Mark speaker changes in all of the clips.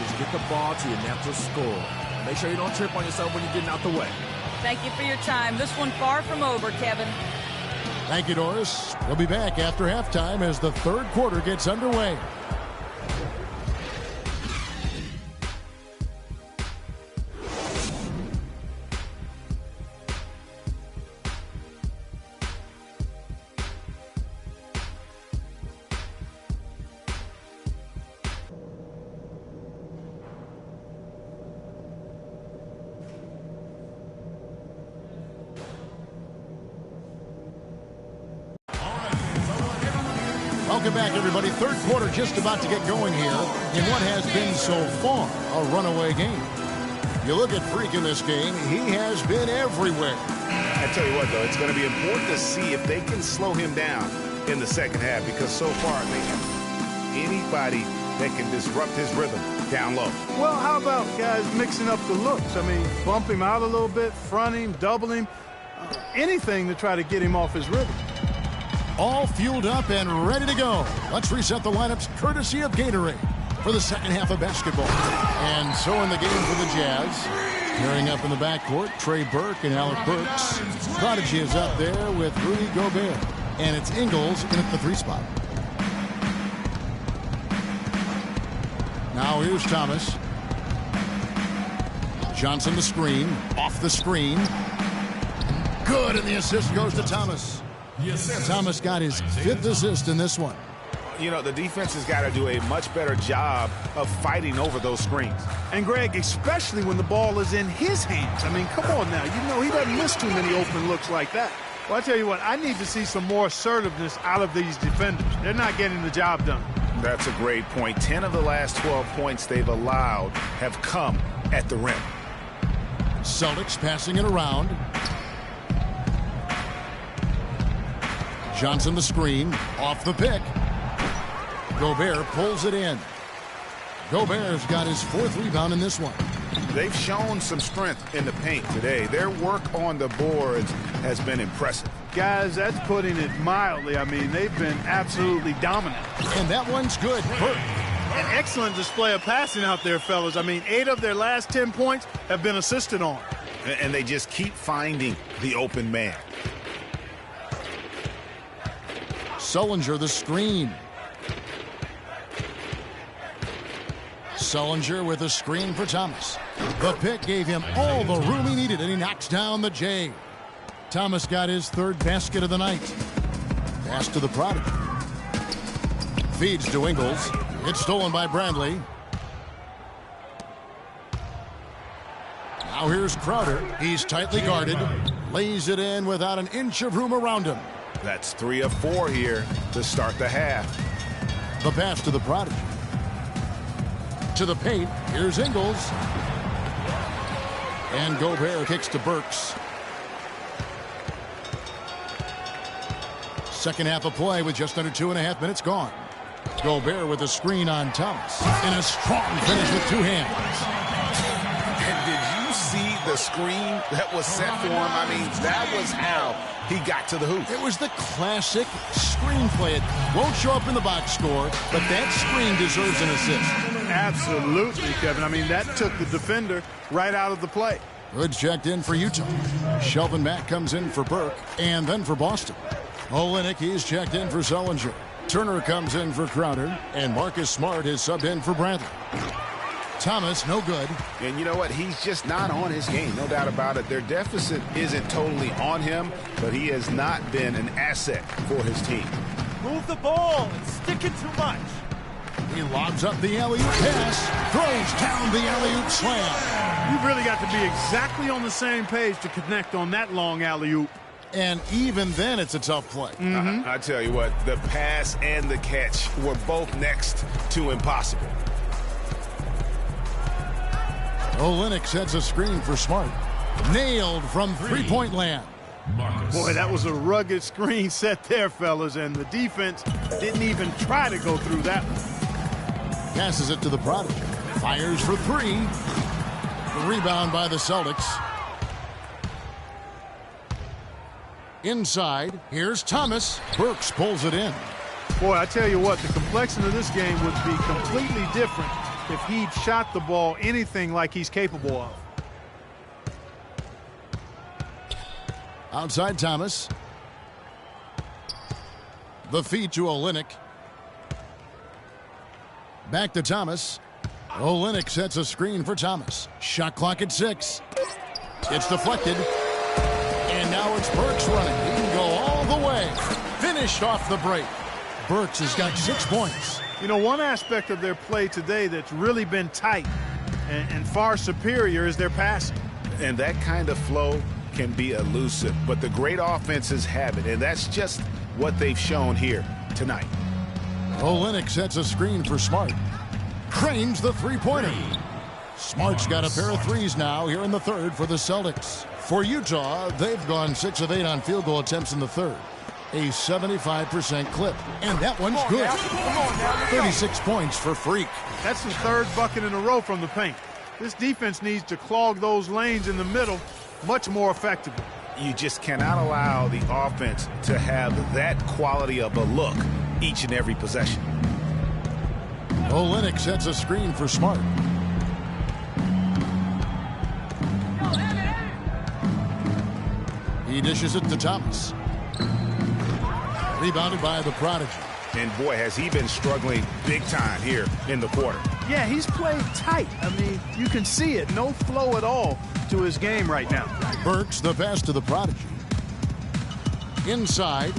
Speaker 1: Just get the ball to your natural score. Make sure you don't trip on yourself when you're getting out the way.
Speaker 2: Thank you for your time. This one far from over, Kevin.
Speaker 3: Thank you, Doris. We'll be back after halftime as the third quarter gets underway. Welcome back, everybody. Third quarter just about to get going here in what has been so far a runaway game. You look at Freak in this game, he has been everywhere.
Speaker 4: I tell you what, though, it's going to be important to see if they can slow him down in the second half, because so far they have anybody that can disrupt his rhythm down low.
Speaker 5: Well, how about guys mixing up the looks? I mean, bump him out a little bit, front him, double him, anything to try to get him off his rhythm.
Speaker 3: All fueled up and ready to go. Let's reset the lineups courtesy of Gatorade for the second half of basketball. And so in the game for the Jazz, pairing up in the backcourt, Trey Burke and Alec Burks. Prodigy is up there with Rudy Gobert. And it's Ingles in at the 3 spot. Now here's Thomas. Johnson the screen, off the screen. Good, and the assist goes to Thomas. Yes, Thomas got his 5th assist in this one.
Speaker 4: You know, the defense has got to do a much better job of fighting over those screens.
Speaker 5: And, Greg, especially when the ball is in his hands. I mean, come on now. You know, he doesn't miss too many open looks like that. Well, I tell you what, I need to see some more assertiveness out of these defenders. They're not getting the job done.
Speaker 4: That's a great point. 10 of the last 12 points they've allowed have come at the rim.
Speaker 3: Celtics passing it around. Johnson the screen, off the pick. Gobert pulls it in. Gobert's got his 4th rebound in this one.
Speaker 4: They've shown some strength in the paint today. Their work on the boards has been impressive.
Speaker 5: Guys, that's putting it mildly. I mean, they've been absolutely dominant.
Speaker 3: And that one's good. Burke.
Speaker 5: An excellent display of passing out there, fellas. I mean, 8 of their last 10 points have been assisted on.
Speaker 4: And they just keep finding the open man.
Speaker 3: Sullinger the screen. Sullinger with a screen for Thomas. The pick gave him all the room he needed, and he knocks down the J. Thomas got his 3rd basket of the night. Pass to the Prodigy. Feeds to Ingles. It's stolen by Bradley. Now here's Crowder. He's tightly guarded. Lays it in without an inch of room around him.
Speaker 4: That's 3 of 4 here to start the half.
Speaker 3: The pass to the Prodigy. To the paint. Here's Ingles. And Gobert kicks to Burks. Second half of play with just under 2.5 minutes gone. Gobert with a screen on Thomas. And a strong finish with 2 hands.
Speaker 4: And did you see the screen that was set for him? I mean, that was how he got to the hoop.
Speaker 3: It was the classic screenplay. It won't show up in the box score, but that screen deserves an assist.
Speaker 5: Absolutely, Kevin. I mean, that took the defender right out of the play.
Speaker 3: Good checked in for Utah. Shelvin Mack comes in for Burke, and then for Boston. Olynyk, he's checked in for Sullinger. Turner comes in for Crowder, and Marcus Smart is subbed in for Bradley. Thomas, no good.
Speaker 4: And you know what? He's just not on his game, no doubt about it. Their deficit isn't totally on him, but he has not been an asset for his team.
Speaker 6: Move the ball. It's sticking too much.
Speaker 3: He lobs up the alley-oop pass, throws down the alley-oop slam.
Speaker 5: You've really got to be exactly on the same page to connect on that long alley-oop.
Speaker 3: And even then, it's a tough play.
Speaker 4: I tell you what, the pass and the catch were both next to impossible.
Speaker 3: Olynyk sets a screen for Smart. Nailed from three-point land.
Speaker 5: Boy, that was a rugged screen set there, fellas, and the defense didn't even try to go through that one.
Speaker 3: Passes it to the Prodigy. Fires for 3. The rebound by the Celtics. Inside, here's Thomas. Burks pulls it in.
Speaker 5: Boy, I tell you what, the complexion of this game would be completely different if he'd shot the ball anything like he's capable of.
Speaker 3: Outside Thomas. The feed to Olynyk. Back to Thomas. Olynyk sets a screen for Thomas. Shot clock at 6. It's deflected. And now it's Burks running. He can go all the way. Finished off the break. Burks has got 6 points.
Speaker 5: You know, one aspect of their play today that's really been tight and far superior is their passing.
Speaker 4: And that kind of flow can be elusive, but the great offenses have it, and that's just what they've shown here tonight.
Speaker 3: Olynyk sets a screen for Smart. Cranes the three-pointer. Smart's got a pair of threes now here in the third for the Celtics. For Utah, they've gone 6 of 8 on field goal attempts in the third. A 75% clip. And that one's good. 36 points for Freak.
Speaker 5: That's his third bucket in a row from the paint. This defense needs to clog those lanes in the middle much more effectively.
Speaker 4: You just cannot allow the offense to have that quality of a look each and every possession.
Speaker 3: Olynyk sets a screen for Smart. He dishes it to Thomas. Rebounded by the Prodigy.
Speaker 4: And boy, has he been struggling big time here in the quarter.
Speaker 5: Yeah, he's played tight. I mean, you can see it. No flow at all to his game right now.
Speaker 3: Burks the pass to the Prodigy. Inside.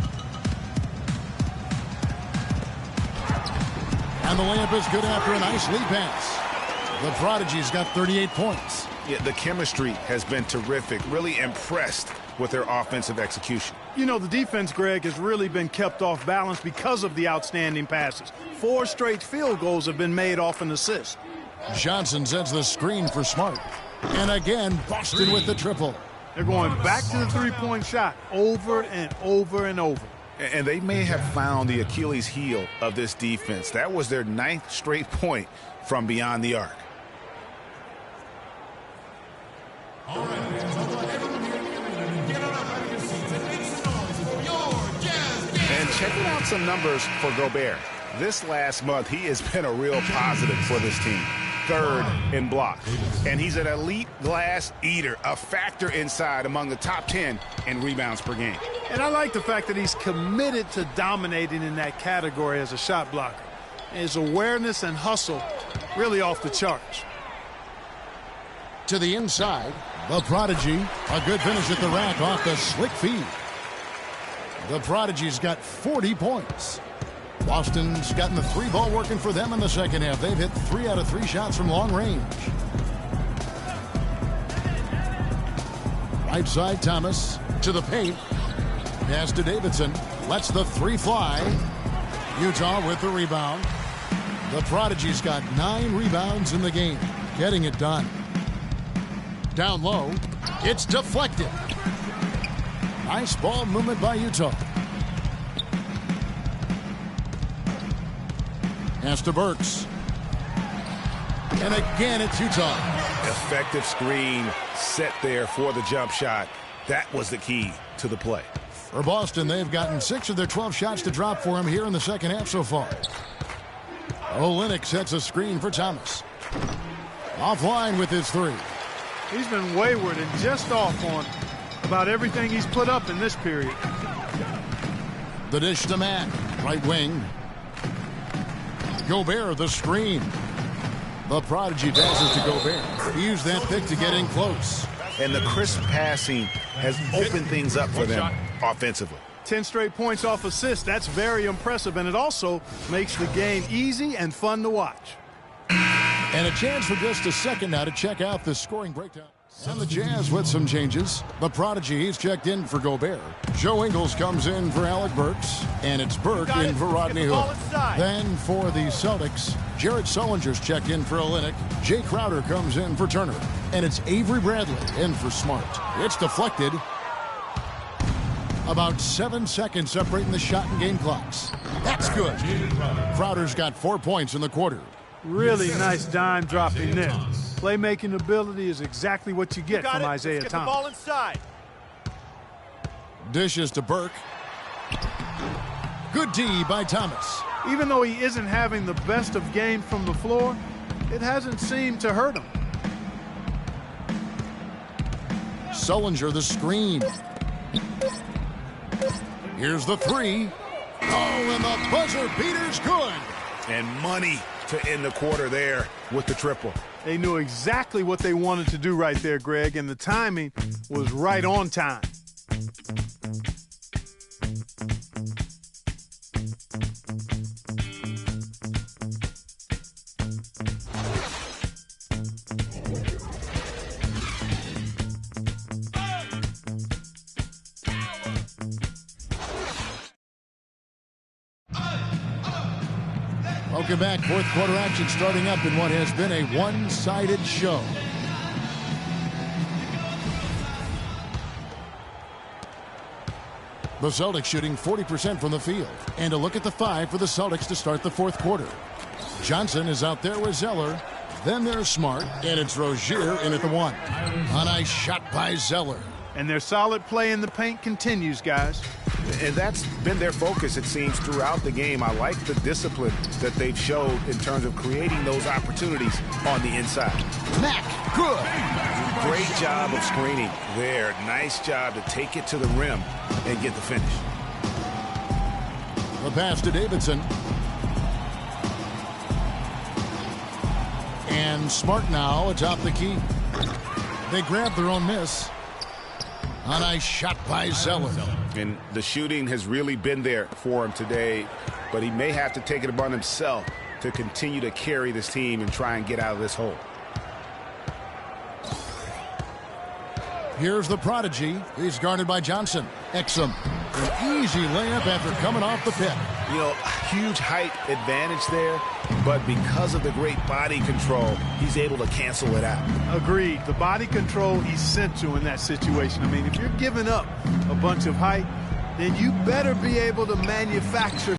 Speaker 3: And the layup is good after a nice lead pass. The Prodigy's got 38 points.
Speaker 4: Yeah, the chemistry has been terrific. Really impressed with their offensive execution.
Speaker 5: You know, the defense, Greg, has really been kept off balance because of the outstanding passes. 4 straight field goals have been made off an assist.
Speaker 3: Johnson sets the screen for Smart. And again, Boston with the triple.
Speaker 5: They're going back to the three-point shot over and over and over.
Speaker 4: And they may have found the Achilles heel of this defense. That was their 9th straight point from beyond the arc. And checking out some numbers for Gobert. This last month, he has been a real positive for this team. 3rd in blocks. And he's an elite glass eater, a factor inside among the top 10 in rebounds per game.
Speaker 5: And I like the fact that he's committed to dominating in that category as a shot blocker. His awareness and hustle really off the charts.
Speaker 3: To the inside, the Prodigy. A good finish at the rack off the slick feed. The Prodigy's got 40 points. Boston's gotten the 3-ball working for them in the second half. They've hit 3 out of 3 shots from long range. Right side, Thomas to the paint. Pass to Davidson. Lets the 3 fly. Utah with the rebound. The Prodigy's got 9 rebounds in the game. Getting it done. Down low. It's deflected. Nice ball movement by Utah. Pass to Burks. And again, it's Utah.
Speaker 4: Effective screen set there for the jump shot. That was the key to the play.
Speaker 3: For Boston, they've gotten 6 of their 12 shots to drop for him here in the second half so far. Olynyk sets a screen for Thomas. Offline with his 3.
Speaker 5: He's been wayward and just off on about everything he's put up in this period.
Speaker 3: The dish to Matt. Right wing. Gobert, the screen. The Prodigy passes to Gobert. He used that pick to get in close.
Speaker 4: And the crisp passing has opened things up for them offensively.
Speaker 5: 10 straight points off assists. That's very impressive, and it also makes the game easy and fun to watch.
Speaker 3: And a chance for just a second now to check out the scoring breakdown. And the Jazz with some changes. The Prodigy, he's checked in for Gobert. Joe Ingles comes in for Alec Burks. And it's Burke in for Rodney Hood. Then for the Celtics, Jared Sullinger's checked in for Olynyk. Jay Crowder comes in for Turner. And it's Avery Bradley in for Smart. It's deflected. About 7 seconds separating the shot and game clocks. That's good. Crowder's got 4 points in the quarter.
Speaker 5: Really nice dime dropping there. Playmaking ability is exactly what you get from Isaiah Thomas.
Speaker 6: The ball inside.
Speaker 3: Dishes to Burke. Good D by Thomas.
Speaker 5: Even though he isn't having the best of games from the floor, it hasn't seemed to hurt him.
Speaker 3: Sullinger the screen. Here's the three. Oh, and the buzzer beater's good.
Speaker 4: And money to end the quarter there with the triple.
Speaker 5: They knew exactly what they wanted to do right there, Greg, and the timing was right on time.
Speaker 3: Welcome back. Fourth quarter action starting up in what has been a one-sided show. The Celtics shooting 40% from the field. And a look at the five for the Celtics to start the fourth quarter. Johnson is out there with Zeller. Then there's Smart. And it's Rozier in at the one. A nice shot by Zeller.
Speaker 5: And their solid play in the paint continues, guys.
Speaker 4: And that's been their focus, it seems, throughout the game. I like the discipline that they've showed in terms of creating those opportunities on the inside.
Speaker 3: Mack, good.
Speaker 4: Great job of screening there. Nice job to take it to the rim and get the finish.
Speaker 3: The pass to Davidson. And Smart now atop the key. They grab their own miss. A nice shot by Zeller.
Speaker 4: And the shooting has really been there for him today, but he may have to take it upon himself to continue to carry this team and try and get out of this hole.
Speaker 3: Here's the prodigy. He's guarded by Johnson. Exum. An easy layup after coming off the pit.
Speaker 4: You know, huge height advantage there, but because of the great body control, he's able to cancel it out.
Speaker 5: Agreed. The body control essential in that situation. I mean, if you're giving up a bunch of height, then you better be able to manufacture